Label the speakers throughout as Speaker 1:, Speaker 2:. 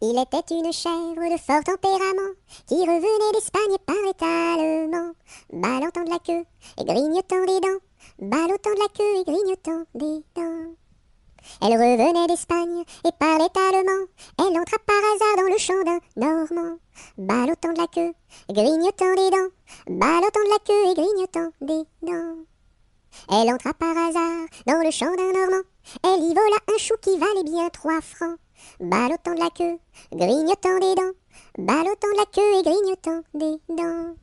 Speaker 1: Il était une chèvre de fort tempérament qui revenait d'Espagne par étalement, ballottant de la queue et grignotant des dents, ballottant de la queue et grignotant des dents. Elle revenait d'Espagne et parlait allemand. Elle entra par hasard dans le champ d'un Normand, ballottant de la queue, grignotant des dents, ballottant de la queue et grignotant des dents. Elle entra par hasard dans le champ d'un Normand. Elle y vola un chou qui valait bien 3 francs, ballottant de la queue, grignotant des dents, ballottant de la queue et grignotant des dents.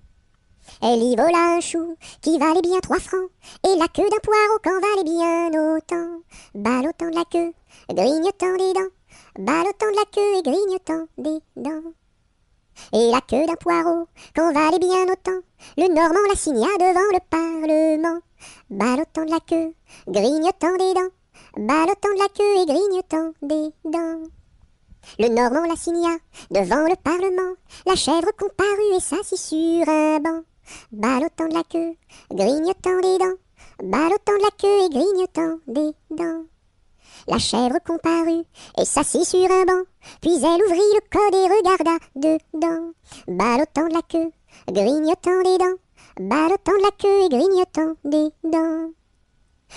Speaker 1: Elle y vola un chou qui valait bien 3 francs, et la queue d'un poireau qu'en valait bien autant, ballottant de la queue, grignotant des dents, ballottant de la queue et grignotant des dents. Et la queue d'un poireau qu'en valait bien autant, le Normand la signa devant le Parlement, ballottant de la queue, grignotant des dents, ballottant de la queue et grignotant des dents. Le Normand la signa devant le Parlement, la chèvre comparut et s'assit sur un banc, ballottant de la queue, grignotant des dents, ballottant de la queue et grignotant des dents. La chèvre comparut et s'assit sur un banc, puis elle ouvrit le code et regarda dedans, ballottant de la queue, grignotant des dents, ballottant de la queue et grignotant des dents.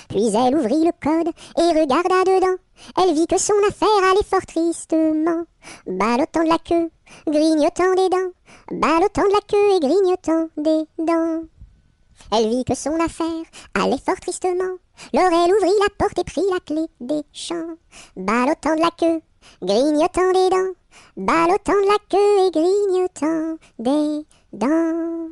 Speaker 1: Puis elle ouvrit le code et regarda dedans. Elle vit que son affaire allait fort tristement, ballottant de la queue, grignotant des dents, ballottant de la queue et grignotant des dents. Elle vit que son affaire allait fort tristement. Alors elle ouvrit la porte et prit la clé des champs, ballottant de la queue, grignotant des dents, ballottant de la queue et grignotant des dents.